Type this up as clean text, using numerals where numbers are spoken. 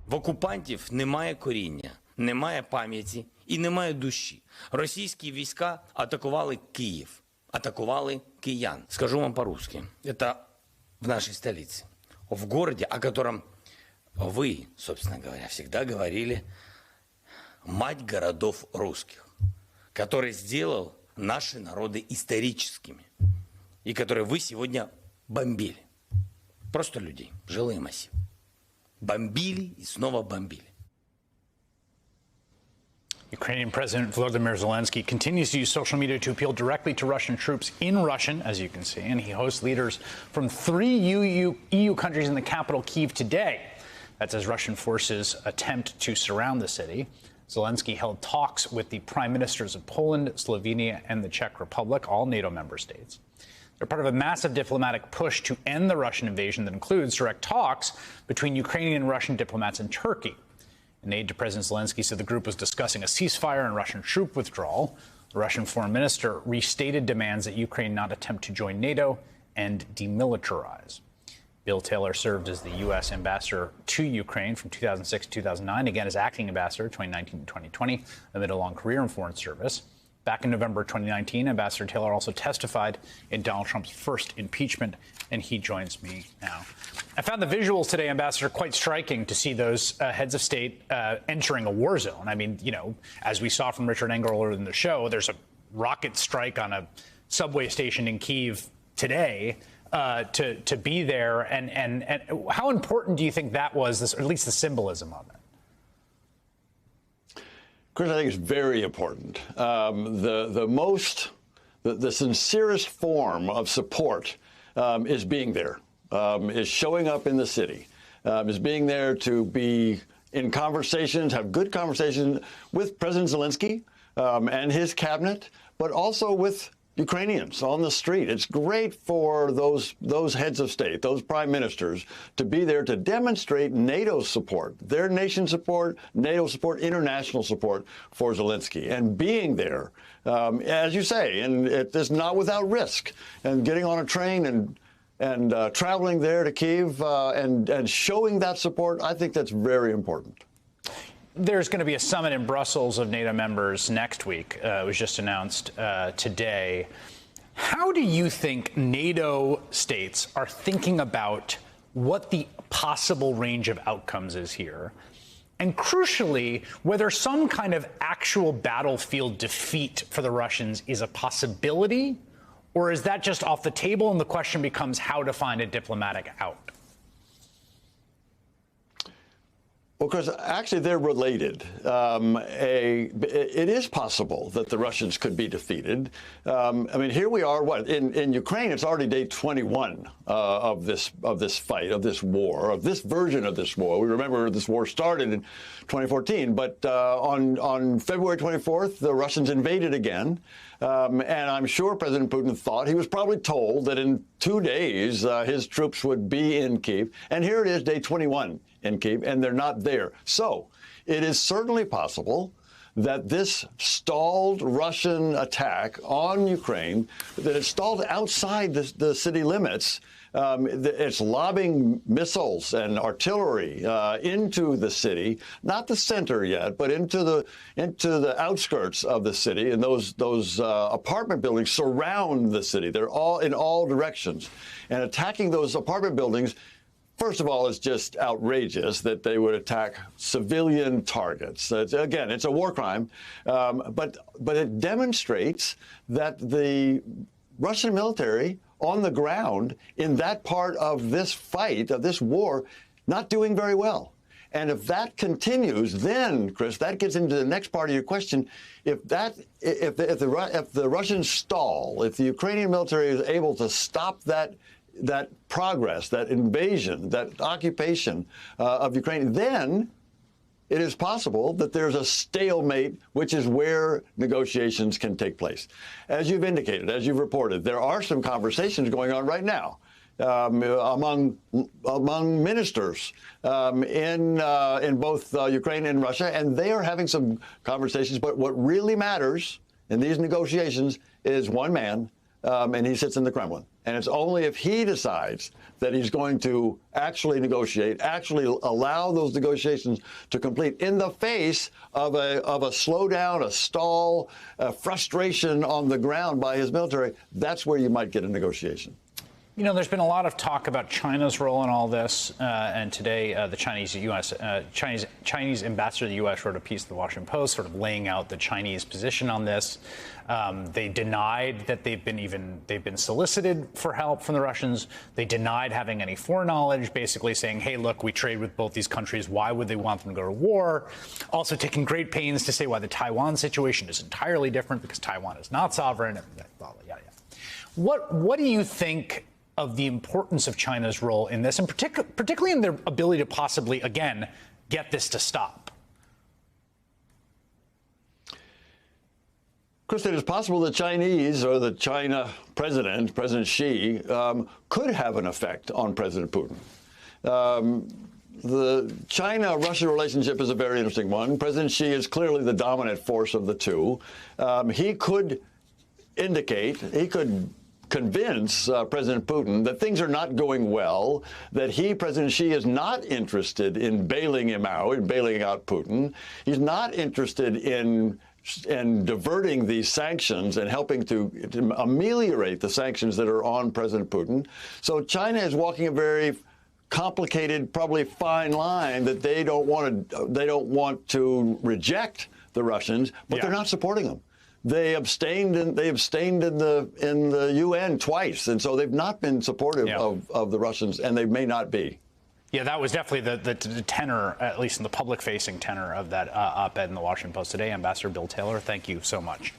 В окупантів немає коріння, немає пам'яті і немає душі. Російські війська атакували Київ, атакували киян. Скажу вам по-русски. Это в нашей столице, в городе, о котором вы, собственно говоря, всегда говорили, мать городов русских, который сделал наши народы историческими и который вы сегодня бомбили. Просто людей, жилые массивы. Бомбили и снова бомбили. Ukrainian President Volodymyr Zelensky continues to use social media to appeal directly to Russian troops in Russian, as you can see, and he hosts leaders from 3 EU countries in the capital, Kyiv, today. That's as Russian forces attempt to surround the city. Zelensky held talks with the prime ministers of Poland, Slovenia, and the Czech Republic, all NATO member states. They're part of a massive diplomatic push to end the Russian invasion that includes direct talks between Ukrainian and Russian diplomats in Turkey. An aide to President Zelensky said the group was discussing a ceasefire and Russian troop withdrawal. The Russian foreign minister restated demands that Ukraine not attempt to join NATO and demilitarize. Bill Taylor served as the U.S. ambassador to Ukraine from 2006 to 2009, again as acting ambassador 2019 to 2020, amid a long career in foreign service. Back in November 2019, Ambassador Taylor also testified in Donald Trump's first impeachment, and he joins me now. I found the visuals today, Ambassador, quite striking to see those heads of state entering a war zone. I mean, you know, as we saw from Richard Engel earlier in the show, there's a rocket strike on a subway station in Kyiv today to be there. And how important do you think that was, this, or at least the symbolism of it? Chris, I think it's very important. The sincerest form of support is being there, is showing up in the city, is being there to be in conversations, have good conversations with President Zelensky and his cabinet, but also with Ukrainians on the street. It's great for those heads of state, those prime ministers, to be there to demonstrate NATO's support, their nation support, NATO support, international support for Zelensky. And being there, as you say, and it is not without risk, and getting on a train and traveling there to Kyiv and showing that support, I think that's very important. There's going to be a summit in Brussels of NATO members next week. It was just announced today. How do you think NATO states are thinking about what the possible range of outcomes is here? And crucially, whether some kind of actual battlefield defeat for the Russians is a possibility, or is that just off the table and the question becomes how to find a diplomatic out? Well, because actually they're related. It is possible that the Russians could be defeated. I mean, here we are. In Ukraine? It's already day 21 of this fight, of this war, of this version of this war. We remember this war started in 2014, but on February 24th, the Russians invaded again. And I'm sure President Putin thought, he was probably told that in 2 days his troops would be in Kyiv. And here it is, day 21 in Kyiv, and they're not there. So it is certainly possible that this stalled Russian attack on Ukraine, that it stalled outside the city limits. It's lobbing missiles and artillery into the city, not the center yet, but into the outskirts of the city. And those apartment buildings surround the city. They're all in all directions. And attacking those apartment buildings, first of all, it's just outrageous that they would attack civilian targets. Again, it's a war crime, but it demonstrates that the Russian military on the ground in that part of this fight, of this war, not doing very well. And if that continues, then, Chris, that gets into the next part of your question. If the Russians stall, if the Ukrainian military is able to stop that progress, that invasion, that occupation of Ukraine, then it is possible that there's a stalemate, which is where negotiations can take place. As you've indicated, as you've reported, there are some conversations going on right now among ministers in both Ukraine and Russia, and they are having some conversations. But what really matters in these negotiations is one man, and he sits in the Kremlin. And it's only if he decides that he's going to actually negotiate, actually allow those negotiations to complete in the face of a slowdown, a stall, a frustration on the ground by his military, that's where you might get a negotiation. You know, there's been a lot of talk about China's role in all this, and today the Chinese ambassador to the U.S. wrote a piece in the Washington Post, sort of laying out the Chinese position on this. They denied that they've been solicited for help from the Russians. They denied having any foreknowledge, basically saying, "Hey, look, we trade with both these countries. Why would they want them to go to war?" Also taking great pains to say why the Taiwan situation is entirely different because Taiwan is not sovereign. And yada yada. What do you think of the importance of China's role in this, and particularly in their ability to possibly, again, get this to stop? Chris, it is possible the Chinese or the China president, President Xi, could have an effect on President Putin. The China-Russia relationship is a very interesting one. President Xi is clearly the dominant force of the two. He could convince President Putin that things are not going well, that President Xi, is not interested in bailing him out, in bailing out Putin. He's not interested in diverting these sanctions and helping to ameliorate the sanctions that are on President Putin. So China is walking a very complicated, probably fine line that they don't want to reject the Russians, but they're not supporting them. They abstained in the UN twice, and so they've not been supportive of the Russians, and they may not be. Yeah, that was definitely the tenor, at least in the public-facing tenor of that op-ed in the Washington Post today. Ambassador Bill Taylor, thank you so much.